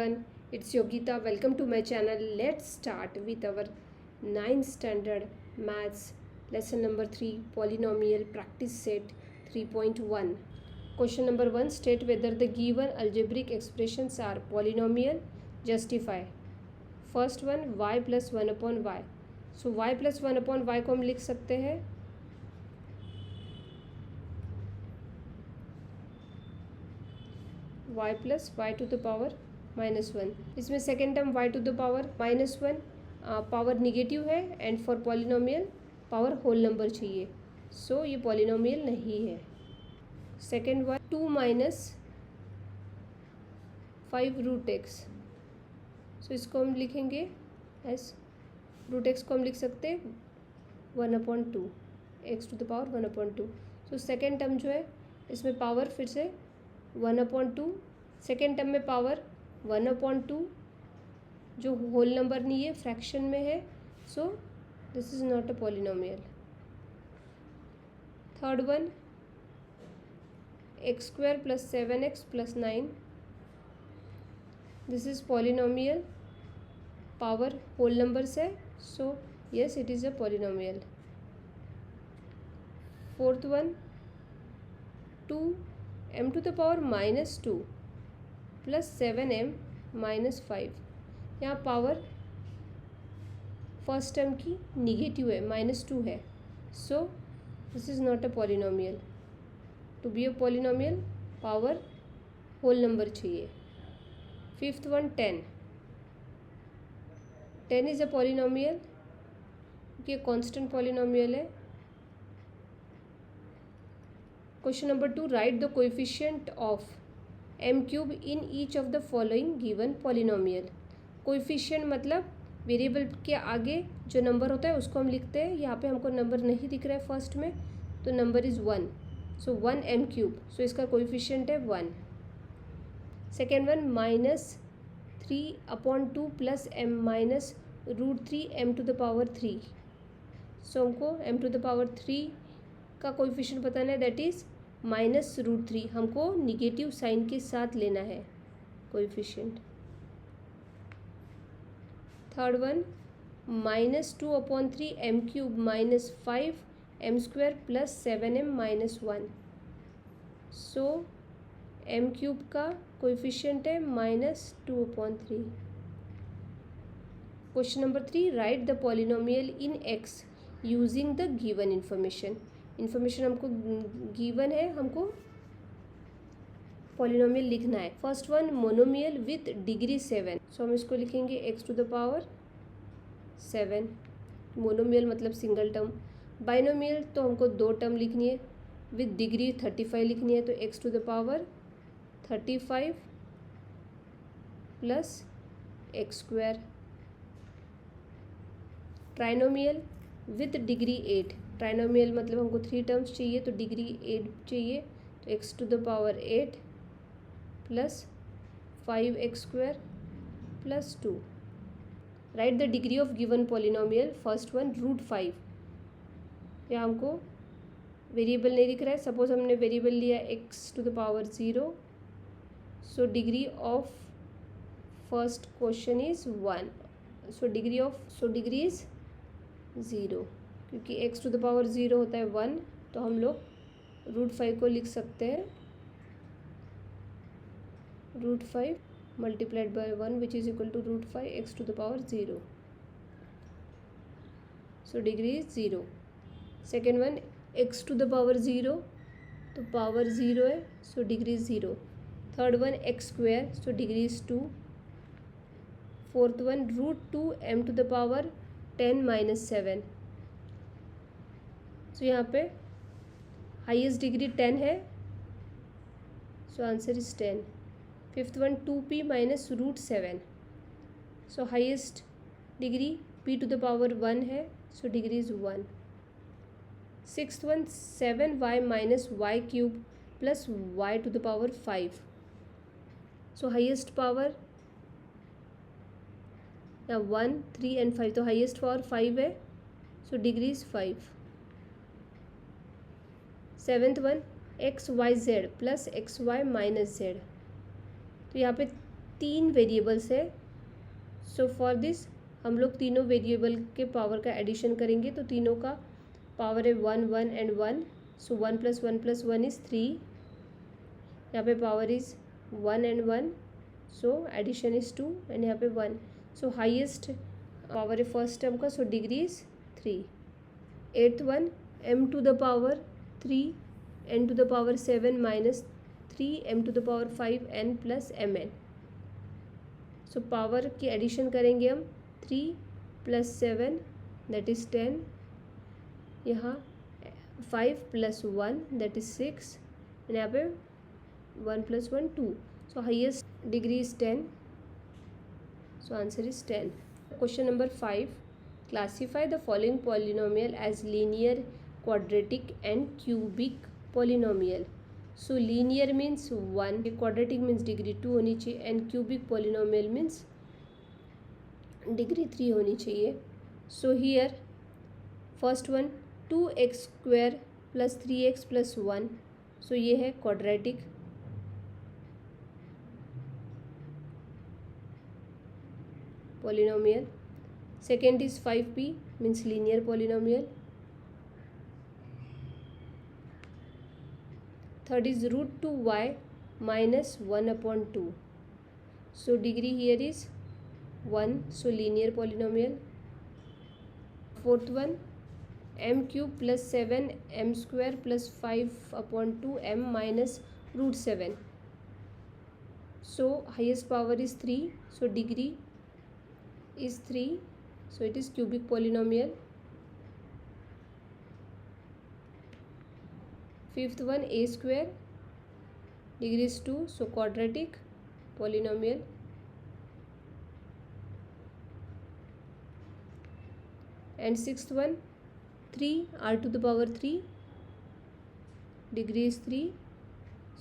everyone, it's Yogita. Welcome to my channel. Let's start with our 9th standard maths lesson number 3 polynomial practice set 3.1. Question number 1, state whether the given algebraic expressions are polynomial. Justify. First one, y plus 1 upon y. So y plus 1 upon y को हम लिख सकते हैं y plus y to the power -1. इसमें second term y to the power -1 power negative है and for polynomial power whole number चाहिए. So ये polynomial नहीं है. Second one 2 minus 5 root x. So इसको हम लिखेंगे एस रूट एक्स को हम लिख सकते हैं 1/2 x to the power 1/2. So second term जो है इसमें पावर फिर से 1/2. सेकेंड टर्म में पावर 1/2 जो होल नंबर नहीं है फ्रैक्शन में है. So this is not a polynomial. Third one x² + 7x + 9. This is polynomial power whole numbers है. So yes it is a polynomial. Fourth one 2m to the power -2 + 7m - 5. यहाँ power first term की negative है -2 है. So this is not a polynomial. To be a polynomial power whole number चाहिए. Fifth one 10 is a polynomial क्योंकि ये constant polynomial है. Question number 2, write the coefficient of m³ in each of the following given polynomial. Coefficient मतलब variable के आगे जो number होता है उसको हम लिखते हैं. यहाँ पे हमको नंबर नहीं दिख रहा है फर्स्ट में, तो नंबर इज़ 1. So 1m³. सो इसका कोएफिशिएंट है 1. Second one -3/2 + m -√3m to the power 3. So हमको m टू द पावर 3 का कोएफिशिएंट बताना है, दैट इज़ -√3. हमको निगेटिव साइन के साथ लेना है coefficient. Third one -2/3 m³ - 5m² + 7m - 1. सो m³ का कोएफिशिएंट है -2/3. Question number 3, write the polynomial in x using the given information. Information हमको गिवन है, हमको पॉलिनोमियल लिखना है. First one monomial with degree 7. So हम इसको लिखेंगे x to the power 7. Monomial मतलब सिंगल टर्म. बाइनोमियल तो हमको 2 टर्म लिखनी है विथ डिग्री 35 लिखनी है, तो x to the power 35 + x². Trinomial with degree 8. Trinomial मतलब हमको 3 टर्म्स चाहिए तो डिग्री 8 चाहिए, तो x to the power 8 + 5x² + 2. Write the degree of given polynomial. First one √5. या हमको वेरिएबल नहीं दिख रहा है. सपोज हमने वेरिएबल लिया x to the power 0. So degree of first question is 1. So degree is 0 क्योंकि x टू द पावर 0 होता है 1. तो हम लोग √5 को लिख सकते हैं √5 × 1 which is equal to √5 x to the power 0. So degree is 0. Second one x to the power 0, तो पावर 0 है, so degree is 0. Third one x², so degree is 2. Fourth one √2m to the power 10 - 7. So यहाँ पे highest degree 10 है, so answer is 10. Fifth one 2p - √7. So highest degree p to the power 1 है, so degree is 1. Sixth one 7y - y³ + y to the power 5. So highest power या 1, 3 and 5, तो highest power 5 है, so degree is 5. XYZ + XY - Z. तो यहाँ पे 3 variables है। So for this हम लोग तीनों वेरिएबल के पावर का एडिशन करेंगे, तो तीनों का पावर है 1 1 एंड 1। So 1 + 1 + 1 is 3। यहाँ पे power is 1 and 1, so addition is 2 and यहाँ पे 1। सो हाईएस्ट पावर है फर्स्ट टर्म का, so degree is 3। Eighth one m⁻3 n⁻7 - 3 m⁻5 n + mn। So power की एडिशन करेंगे हम, 3 + 7 दैट इज़ 10, यहाँ 5 + 1 दैट इज़ 6 एंड यहाँ पे 1 + 1 2। सो highest degree is 10, so answer is 10। Question number 5, classify the following polynomial as linear, quadratic and cubic polynomial। so linear means 1, quadratic means degree 2 होनी चाहिए and cubic polynomial means degree 3 होनी चाहिए। so here first one 2x² + 3x + 1, so ये है quadratic। polynomial। second is 5p means linear polynomial। third is √2y - 1/2, so degree here is 1, so linear polynomial। fourth one m³ + 7m² + 5/2m - √7, so highest power is 3, so degree is 3, so it is cubic polynomial। fifth one a², degree is 2, so quadratic polynomial। and sixth one 3r⁻3, degree is 3,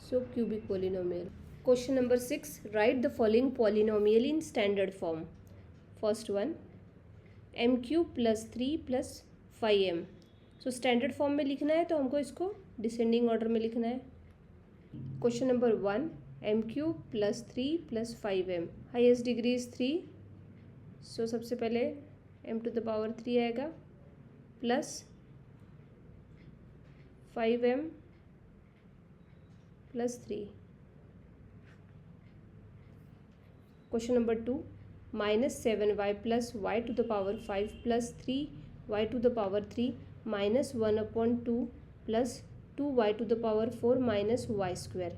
so cubic polynomial। question number 6, write the following polynomial in standard form। first one m³ + 3 + 5m, so standard form में लिखना है तो हमको इसको descending order में लिखना है। Question number 1 m³ + 3 + 5m, highest degree is 3, सो सबसे पहले m⁻3 आएगा plus 5m + 3। Question number 2 -7y + y⁵ + 3y⁻3 - 1/2 + 2y⁴ - y²,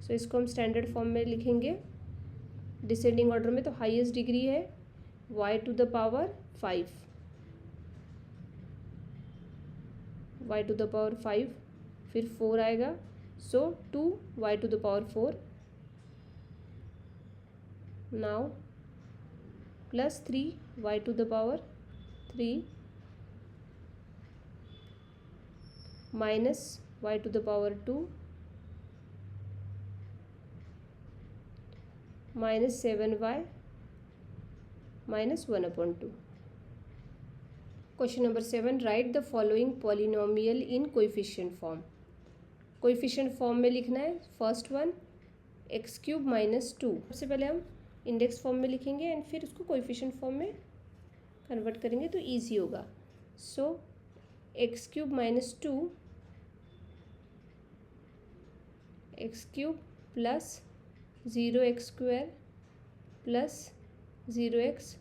सो इसको हम स्टैंडर्ड फॉर्म में लिखेंगे डिसेंडिंग ऑर्डर में। तो हाईएस्ट डिग्री है y⁵, y⁵, फिर 4 आएगा, सो 2y⁴, now plus 3y⁵ minus y⁴ minus 7y - 1/2। Question number 7, right the following polynomial in coefficient form. Coefficient form में लिखना है। फर्स्ट वन x³ - 2, सबसे पहले हम इंडेक्स फॉर्म में लिखेंगे एंड फिर उसको कोएफिशिएंट फॉर्म में कन्वर्ट करेंगे तो ईजी होगा। सो x³ - 2, x³ + 0x² + 0x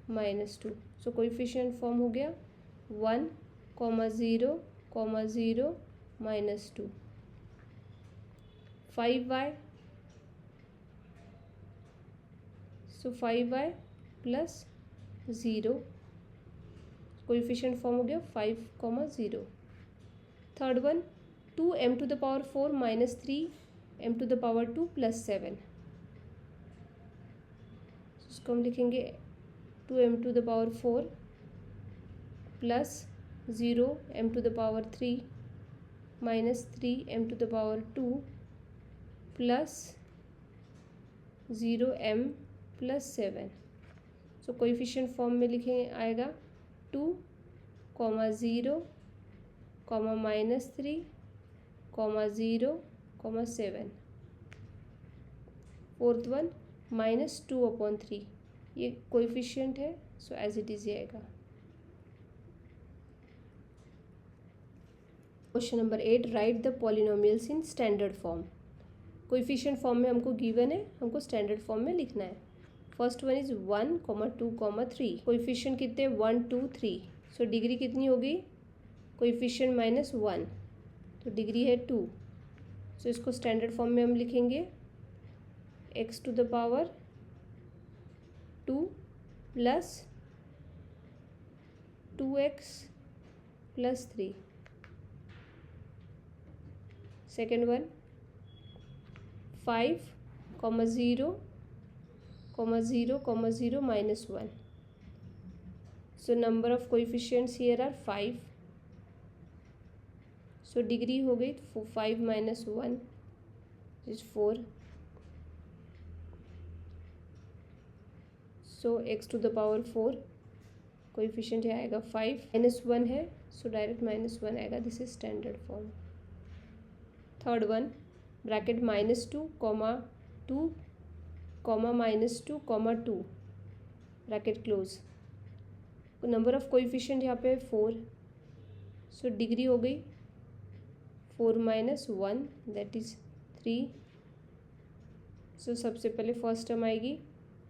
- 2, सो कोएफिशिएंट फॉर्म हो गया 1, 0, 0 - 2। 5y, सो 5y + 0, कोएफिशिएंट फॉर्म हो गया 5, 0। थर्ड वन 2m⁴ - 3m⁻2 + 7, इसको हम लिखेंगे 2m⁴ plus 0m⁻3 - 3m⁻2 plus 0m + 7, सो कोएफिशिएंट फॉर्म में लिखेंगे आएगा 2, 0, -3, 0, 7। फोर्थ वन -2/3 ये कोएफिशिएंट है, सो एज इट इज़ आएगा। Question number 8, right the polynomials in standard form. Coefficient form में हमको गिवन है, हमको स्टैंडर्ड फॉर्म में लिखना है। First one is 1, 2, 3। कोएफिशिएंट कितने 1, 2, 3। सो डिग्री कितनी होगी, कोएफिशिएंट -1 तो डिग्री है 2। सो इसको स्टैंडर्ड फॉर्म में हम लिखेंगे x⁻² plus 2x plus 3। Second one 5, 0, 0, 0, -1। So number of coefficients here are 5। So degree हो गई 5 - 1 इज 4। सो x⁻4 कोएफिशिएंट है आएगा 5, -1 है, सो डायरेक्ट -1 आएगा। This is standard form. Third one bracket -2, 2, -2, -2 bracket close. Number of coefficient यहाँ पे 4। सो degree हो गई 4 - 1 दैट इज 3। सो सबसे पहले फर्स्ट टर्म आएगी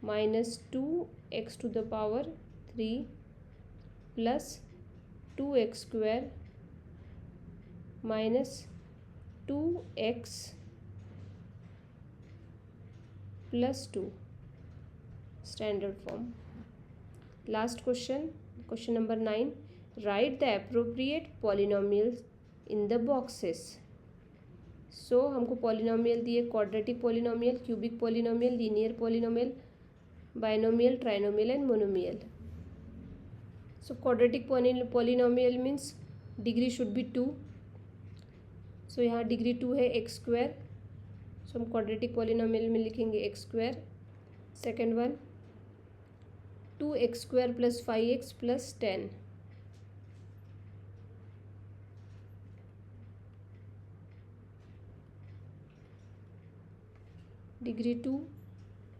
-2x⁻³ plus 2x² -2x plus 2 standard form. Last question, question number 9, write the appropriate polynomials in the boxes. So हमको polynomial दिए, quadratic polynomial, cubic polynomial, linear polynomial, binomial, trinomial and monomial. So quadratic polynomial means degree should be 2। So यहाँ degree 2 है x²। सो हम quadratic polynomial में लिखेंगे x²। Second one 2x² plus 5x plus 10। Degree 2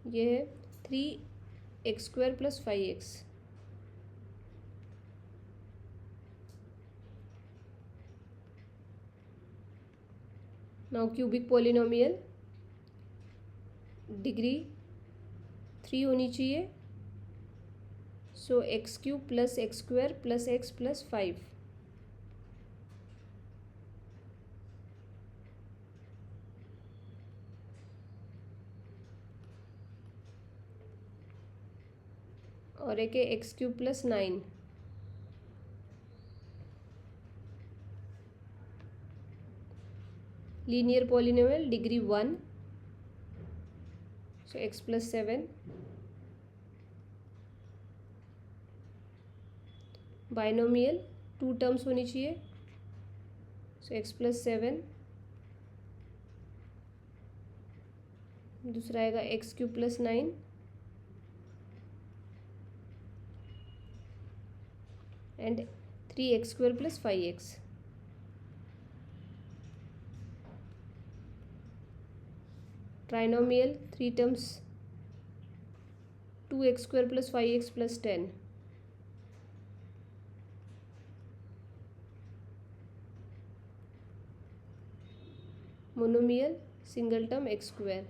ये है 3x² plus 5x। Now cubic polynomial degree 3 होनी चाहिए। सो x³ plus x² plus x plus 5। और एक है x³ plus 9। Linear polynomial degree 1, सो x प्लस 7। बाइनोमियल 2 टर्म्स होनी चाहिए, सो x प्लस 7। दूसरा आएगा x³ plus 9 and 3x² plus 5x। Trinomial 3 terms 2x² plus 5x plus 10। Monomial single term x²।